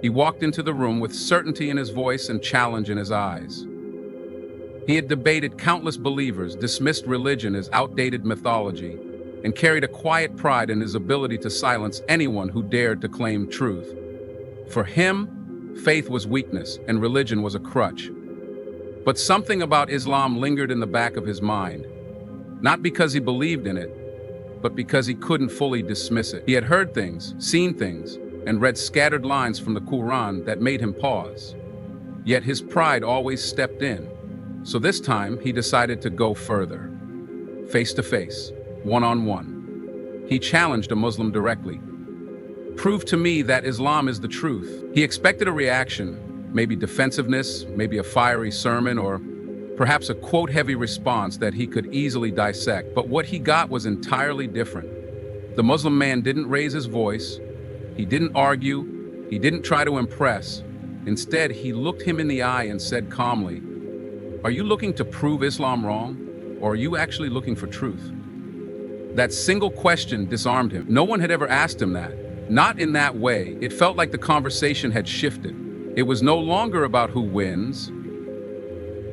He walked into the room with certainty in his voice and challenge in his eyes. He had debated countless believers, dismissed religion as outdated mythology, and carried a quiet pride in his ability to silence anyone who dared to claim truth. For him, faith was weakness and religion was a crutch. But something about Islam lingered in the back of his mind, not because he believed in it, but because he couldn't fully dismiss it. He had heard things, seen things, and read scattered lines from the Qur'an that made him pause. Yet his pride always stepped in. So this time, he decided to go further. Face to face, one-on-one. He challenged a Muslim directly. Prove to me that Islam is the truth. He expected a reaction, maybe defensiveness, maybe a fiery sermon, or perhaps a quote-heavy response that he could easily dissect. But what he got was entirely different. The Muslim man didn't raise his voice. He didn't argue. He didn't try to impress. Instead, he looked him in the eye and said calmly, "Are you looking to prove Islam wrong, or are you actually looking for truth?" That single question disarmed him. No one had ever asked him that. Not in that way. It felt like the conversation had shifted. It was no longer about who wins.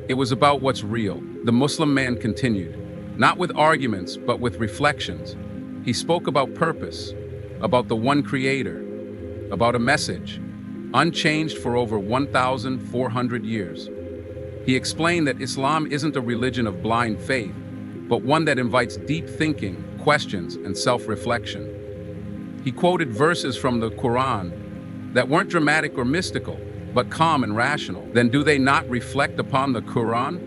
It was about what's real. The Muslim man continued, not with arguments, but with reflections. He spoke about purpose, about the one creator, about a message, unchanged for over 1,400 years. He explained that Islam isn't a religion of blind faith, but one that invites deep thinking, questions, and self-reflection. He quoted verses from the Qur'an that weren't dramatic or mystical, but calm and rational. Then do they not reflect upon the Qur'an?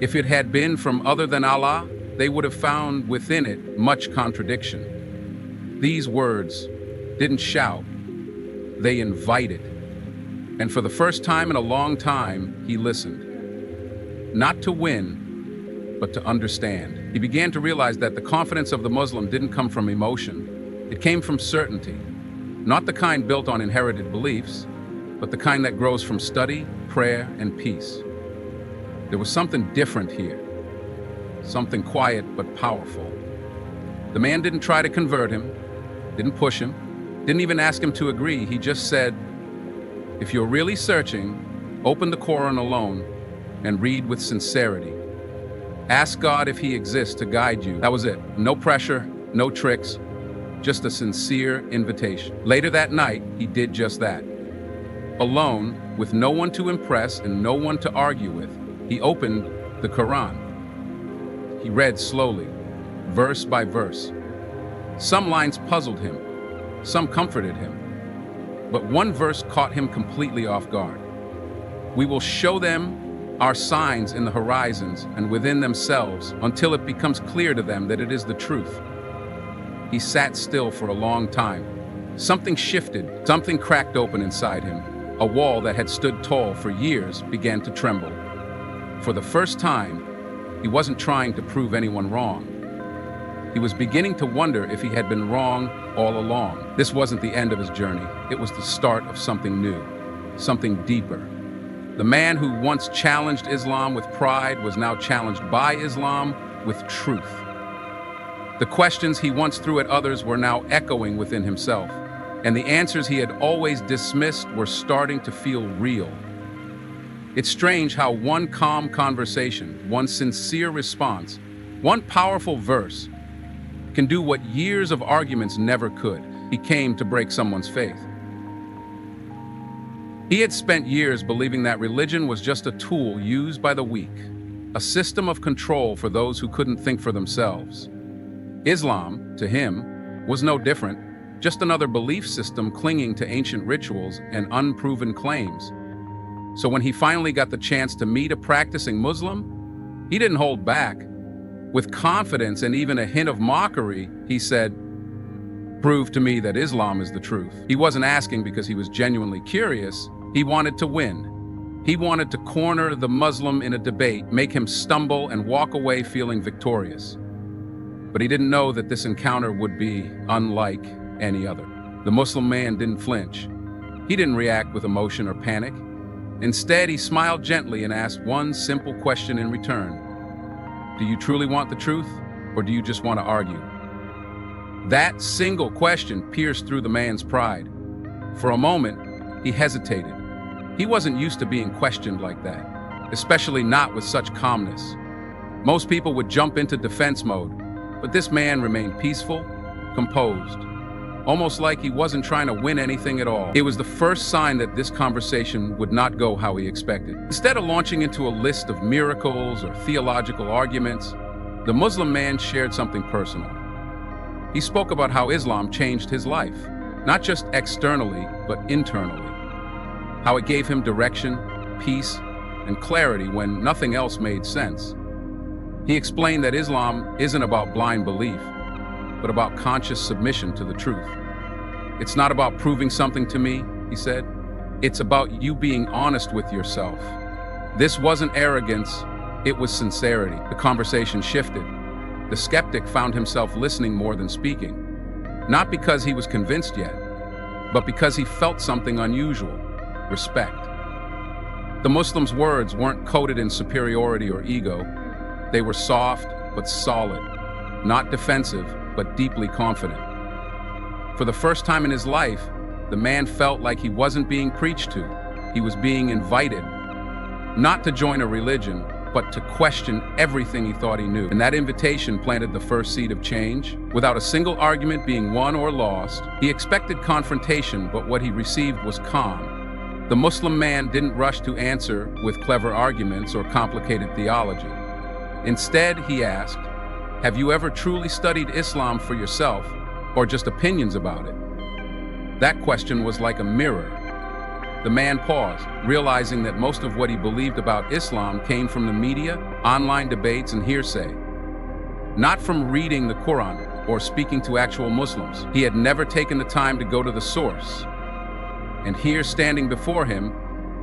If it had been from other than Allah, they would have found within it much contradiction. These words didn't shout, they invited. And for the first time in a long time, he listened. Not to win, but to understand. He began to realize that the confidence of the Muslim didn't come from emotion. It came from certainty. Not the kind built on inherited beliefs, but the kind that grows from study, prayer, and peace. There was something different here. Something quiet but powerful. The man didn't try to convert him, didn't push him, didn't even ask him to agree. He just said, "If you're really searching, open the Quran alone and read with sincerity. Ask God if He exists to guide you." That was it. No pressure, no tricks, just a sincere invitation. Later that night, he did just that. Alone, with no one to impress and no one to argue with, he opened the Quran. He read slowly, verse by verse. Some lines puzzled him, some comforted him, but one verse caught him completely off guard. "We will show them our signs in the horizons and within themselves until it becomes clear to them that it is the truth." He sat still for a long time. Something shifted, something cracked open inside him. A wall that had stood tall for years began to tremble. For the first time, he wasn't trying to prove anyone wrong. He was beginning to wonder if he had been wrong all along. This wasn't the end of his journey. It was the start of something new, something deeper. The man who once challenged Islam with pride was now challenged by Islam with truth. The questions he once threw at others were now echoing within himself, and the answers he had always dismissed were starting to feel real. It's strange how one calm conversation, one sincere response, one powerful verse can do what years of arguments never could. He came to break someone's faith. He had spent years believing that religion was just a tool used by the weak, a system of control for those who couldn't think for themselves. Islam, to him, was no different, just another belief system clinging to ancient rituals and unproven claims. So when he finally got the chance to meet a practicing Muslim, he didn't hold back. With confidence and even a hint of mockery, he said, "Prove to me that Islam is the truth." He wasn't asking because he was genuinely curious. He wanted to win. He wanted to corner the Muslim in a debate, make him stumble and walk away feeling victorious. But he didn't know that this encounter would be unlike any other. The Muslim man didn't flinch. He didn't react with emotion or panic. Instead, he smiled gently and asked one simple question in return. "Do you truly want the truth, or do you just want to argue?" That single question pierced through the man's pride. For a moment, he hesitated. He wasn't used to being questioned like that, especially not with such calmness. Most people would jump into defense mode, but this man remained peaceful, composed, almost like he wasn't trying to win anything at all. It was the first sign that this conversation would not go how he expected. Instead of launching into a list of miracles or theological arguments, the Muslim man shared something personal. He spoke about how Islam changed his life, not just externally, but internally. How it gave him direction, peace, and clarity when nothing else made sense. He explained that Islam isn't about blind belief, but about conscious submission to the truth. It's not about proving something to me, he said. It's about you being honest with yourself. This wasn't arrogance, it was sincerity. The conversation shifted. The skeptic found himself listening more than speaking, not because he was convinced yet, but because he felt something unusual: respect. The Muslim's words weren't coded in superiority or ego. They were soft but solid, not defensive but deeply confident. For the first time in his life, the man felt like he wasn't being preached to. He was being invited, not to join a religion, but to question everything he thought he knew. And that invitation planted the first seed of change. Without a single argument being won or lost, he expected confrontation, but what he received was calm. The Muslim man didn't rush to answer with clever arguments or complicated theology. Instead, he asked, "Have you ever truly studied Islam for yourself, or just opinions about it?" That question was like a mirror. The man paused, realizing that most of what he believed about Islam came from the media, online debates, and hearsay, not from reading the Qur'an or speaking to actual Muslims. He had never taken the time to go to the source. And here, standing before him,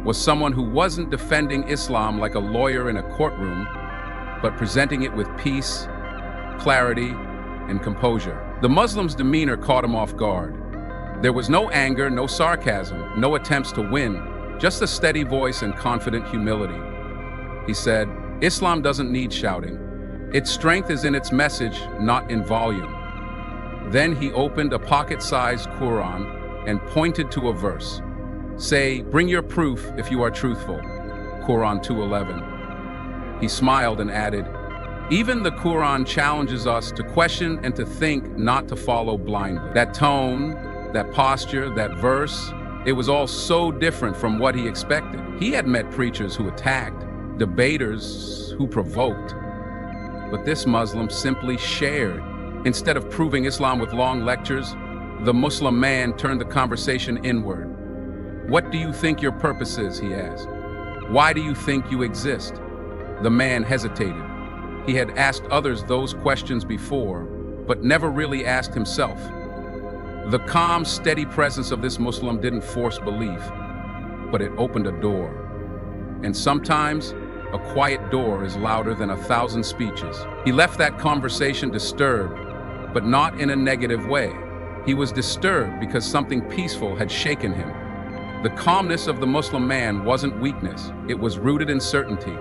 was someone who wasn't defending Islam like a lawyer in a courtroom, but presenting it with peace, clarity, and composure. The Muslim's demeanor caught him off guard. There was no anger, no sarcasm, no attempts to win, just a steady voice and confident humility. He said, "Islam doesn't need shouting. Its strength is in its message, not in volume." Then he opened a pocket-sized Qur'an and pointed to a verse. "Say, bring your proof if you are truthful." Qur'an 2:11. He smiled and added, "Even the Qur'an challenges us to question and to think, not to follow blindly." That tone, that posture, that verse, it was all so different from what he expected. He had met preachers who attacked, debaters who provoked. But this Muslim simply shared. Instead of proving Islam with long lectures, the Muslim man turned the conversation inward. "What do you think your purpose is?" he asked. "Why do you think you exist?" The man hesitated. He had asked others those questions before, but never really asked himself. The calm, steady presence of this Muslim didn't force belief, but it opened a door. And sometimes, a quiet door is louder than 1,000 speeches. He left that conversation disturbed, but not in a negative way. He was disturbed because something peaceful had shaken him. The calmness of the Muslim man wasn't weakness, it was rooted in certainty.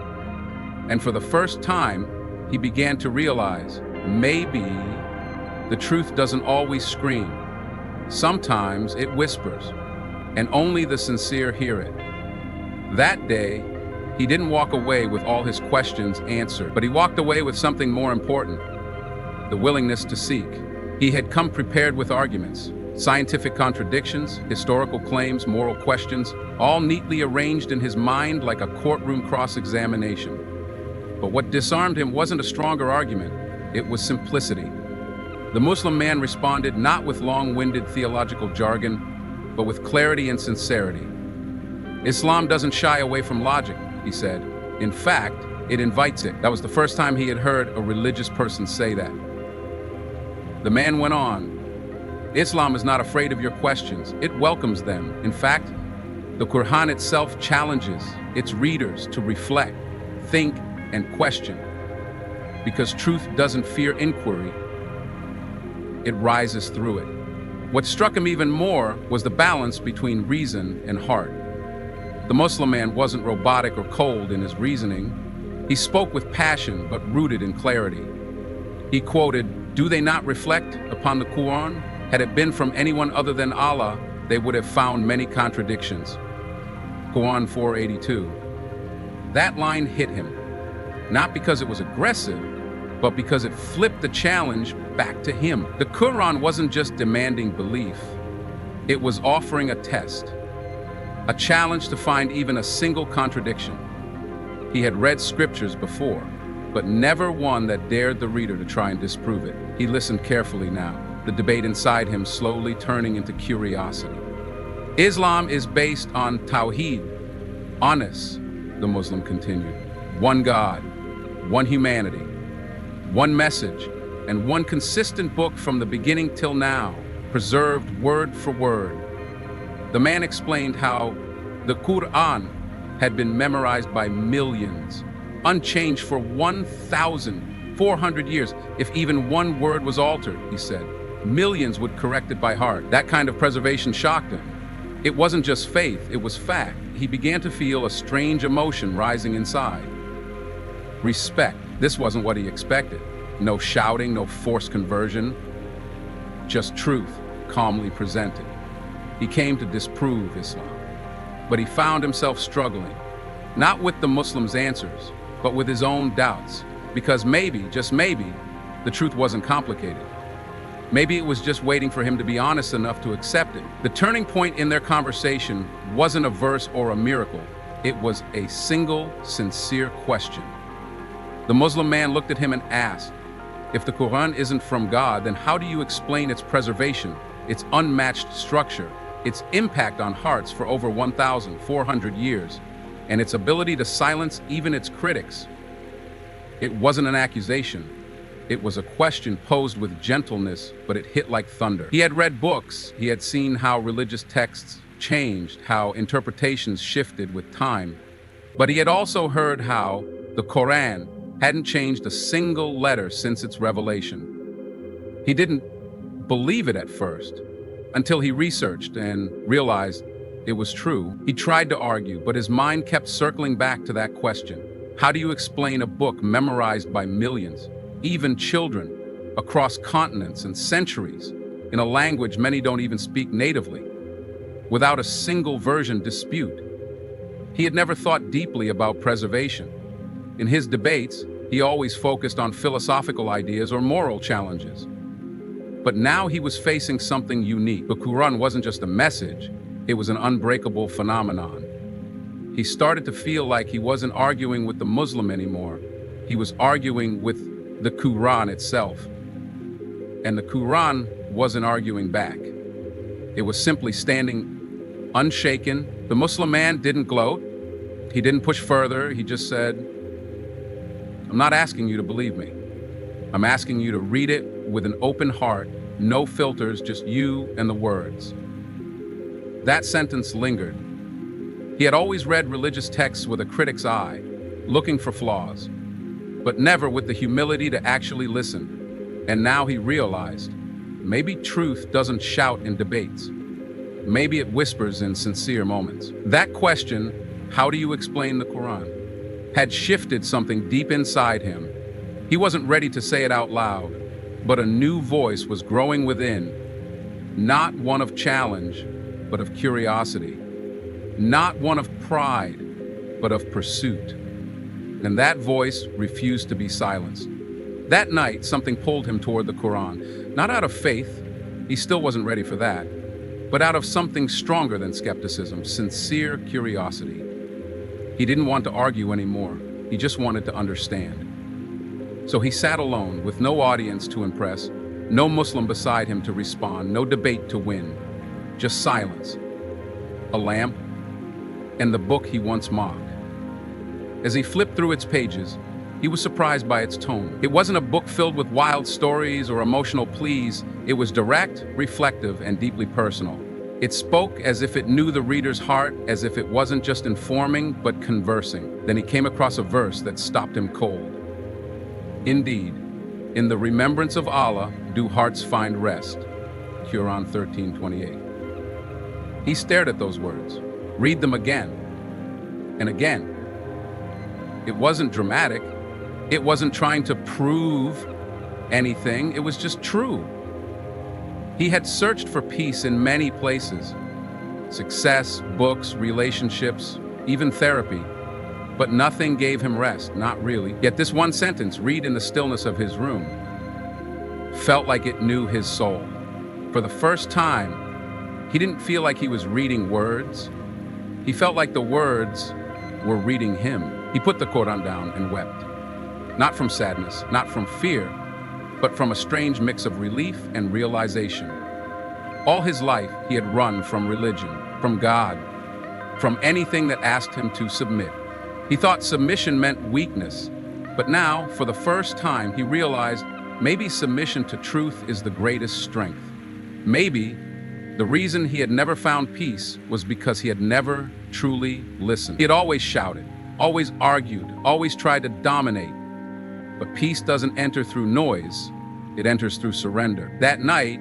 And for the first time, he began to realize, maybe the truth doesn't always scream. Sometimes it whispers, and only the sincere hear it. That day, he didn't walk away with all his questions answered, but he walked away with something more important: the willingness to seek. He had come prepared with arguments, scientific contradictions, historical claims, moral questions, all neatly arranged in his mind like a courtroom cross-examination. But what disarmed him wasn't a stronger argument, it was simplicity. The Muslim man responded not with long-winded theological jargon, but with clarity and sincerity. "Islam doesn't shy away from logic," he said. "In fact, it invites it." That was the first time he had heard a religious person say that. The man went on, "Islam is not afraid of your questions, it welcomes them. In fact, the Qur'an itself challenges its readers to reflect, think, and question. Because truth doesn't fear inquiry, it rises through it." What struck him even more was the balance between reason and heart. The Muslim man wasn't robotic or cold in his reasoning. He spoke with passion, but rooted in clarity. He quoted, "Do they not reflect upon the Qur'an? Had it been from anyone other than Allah, they would have found many contradictions. Qur'an 482. That line hit him, not because it was aggressive, but because it flipped the challenge back to him. The Qur'an wasn't just demanding belief, it was offering a test, a challenge to find even a single contradiction. He had read scriptures before, but never one that dared the reader to try and disprove it. He listened carefully now, the debate inside him slowly turning into curiosity. Islam is based on Tawheed, oneness, the Muslim continued. One God, one humanity, one message, and one consistent book from the beginning till now, preserved word for word. The man explained how the Qur'an had been memorized by millions, unchanged for 1,400 years. If even one word was altered, he said, millions would correct it by heart. That kind of preservation shocked him. It wasn't just faith, it was fact. He began to feel a strange emotion rising inside. Respect. This wasn't what he expected. No shouting, no forced conversion, just truth, calmly presented. He came to disprove Islam, but he found himself struggling, not with the Muslims' answers, but with his own doubts, because maybe, just maybe, the truth wasn't complicated. Maybe it was just waiting for him to be honest enough to accept it. The turning point in their conversation wasn't a verse or a miracle. It was a single, sincere question. The Muslim man looked at him and asked, if the Qur'an isn't from God, then how do you explain its preservation, its unmatched structure, its impact on hearts for over 1,400 years, and its ability to silence even its critics? It wasn't an accusation. It was a question posed with gentleness, but it hit like thunder. He had read books. He had seen how religious texts changed, how interpretations shifted with time. But he had also heard how the Qur'an hadn't changed a single letter since its revelation. He didn't believe it at first, until he researched and realized it was true. He tried to argue, but his mind kept circling back to that question. How do you explain a book memorized by millions, even children, across continents and centuries, in a language many don't even speak natively, without a single version dispute? He had never thought deeply about preservation. In his debates, he always focused on philosophical ideas or moral challenges. But now he was facing something unique. The Qur'an wasn't just a message, it was an unbreakable phenomenon. He started to feel like he wasn't arguing with the Muslim anymore. He was arguing with the Qur'an itself. And the Qur'an wasn't arguing back. It was simply standing unshaken. The Muslim man didn't gloat. He didn't push further. He just said, I'm not asking you to believe me. I'm asking you to read it with an open heart, no filters, just you and the words. That sentence lingered. He had always read religious texts with a critic's eye, looking for flaws, but never with the humility to actually listen. And now he realized, maybe truth doesn't shout in debates. Maybe it whispers in sincere moments. That question, how do you explain the Qur'an, had shifted something deep inside him. He wasn't ready to say it out loud, but a new voice was growing within, not one of challenge, but of curiosity, not one of pride, but of pursuit. And that voice refused to be silenced. That night, something pulled him toward the Qur'an, not out of faith, he still wasn't ready for that, but out of something stronger than skepticism, sincere curiosity. He didn't want to argue anymore. He just wanted to understand. So he sat alone with no audience to impress, no Muslim beside him to respond, no debate to win, just silence, a lamp, and the book he once mocked. As he flipped through its pages, he was surprised by its tone. It wasn't a book filled with wild stories or emotional pleas. It was direct, reflective, and deeply personal. It spoke as if it knew the reader's heart, as if it wasn't just informing, but conversing. Then he came across a verse that stopped him cold. Indeed, in the remembrance of Allah do hearts find rest. Qur'an 13:28. He stared at those words, read them again and again. It wasn't dramatic. It wasn't trying to prove anything. It was just true. He had searched for peace in many places, success, books, relationships, even therapy. But nothing gave him rest, not really. Yet this one sentence, read in the stillness of his room, felt like it knew his soul. For the first time, he didn't feel like he was reading words. He felt like the words were reading him. He put the Qur'an down and wept. Not from sadness, not from fear, but from a strange mix of relief and realization. All his life, he had run from religion, from God, from anything that asked him to submit. He thought submission meant weakness, but now, for the first time, he realized maybe submission to truth is the greatest strength. Maybe the reason he had never found peace was because he had never truly listened. He had always shouted, always argued, always tried to dominate. But peace doesn't enter through noise, it enters through surrender. That night,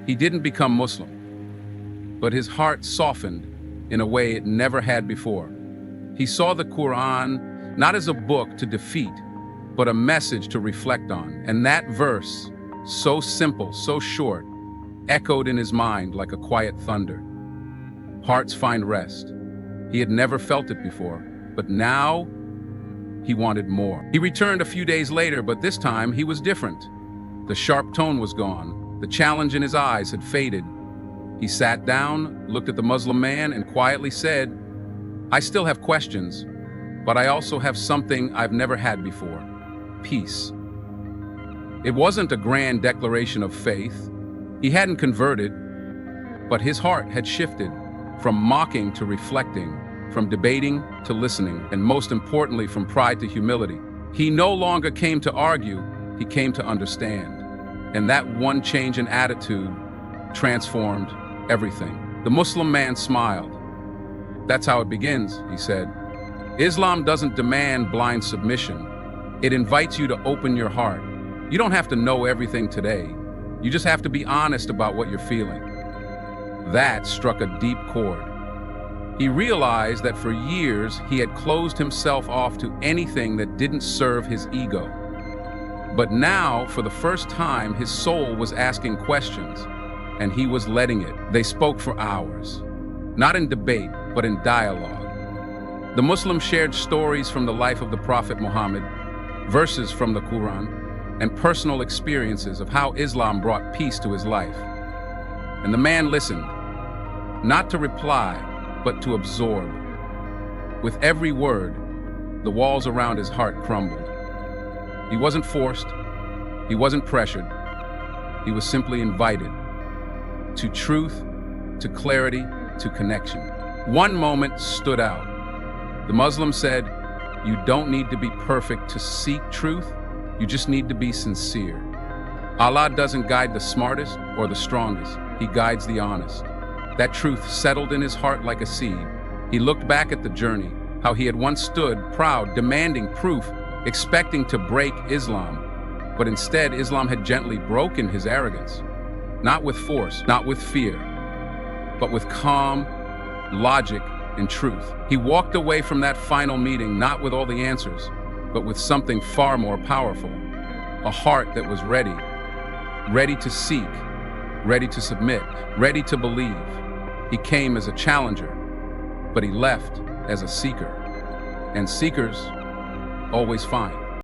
he didn't become Muslim, but his heart softened in a way it never had before. He saw the Qur'an not as a book to defeat, but a message to reflect on. And that verse, so simple, so short, echoed in his mind like a quiet thunder. Hearts find rest. He had never felt it before, but now he wanted more. He returned a few days later, but this time he was different. The sharp tone was gone. The challenge in his eyes had faded. He sat down, looked at the Muslim man, and quietly said, "I still have questions, but I also have something I've never had before: peace." It wasn't a grand declaration of faith. He hadn't converted, but his heart had shifted from mocking to reflecting, from debating to listening, and most importantly, from pride to humility. He no longer came to argue, he came to understand. And that one change in attitude transformed everything. The Muslim man smiled. "That's how it begins," he said. "Islam doesn't demand blind submission. It invites you to open your heart. You don't have to know everything today. You just have to be honest about what you're feeling." That struck a deep chord. He realized that for years he had closed himself off to anything that didn't serve his ego. But now, for the first time, his soul was asking questions, and he was letting it. They spoke for hours, not in debate, but in dialogue. The Muslim shared stories from the life of the Prophet Muhammad, verses from the Qur'an, and personal experiences of how Islam brought peace to his life. And the man listened, not to reply, but to absorb. With every word, the walls around his heart crumbled. He wasn't forced, he wasn't pressured, he was simply invited to truth, to clarity, to connection. One moment stood out. The Muslim said, "You don't need to be perfect to seek truth, you just need to be sincere." Allah doesn't guide the smartest or the strongest, He guides the honest. That truth settled in his heart like a seed. He looked back at the journey, how he had once stood proud, demanding proof, expecting to break Islam. But instead, Islam had gently broken his arrogance. Not with force, not with fear, but with calm, logic, and truth. He walked away from that final meeting not with all the answers, but with something far more powerful. A heart that was ready, ready to seek, ready to submit, ready to believe. He came as a challenger, but he left as a seeker. And seekers always find.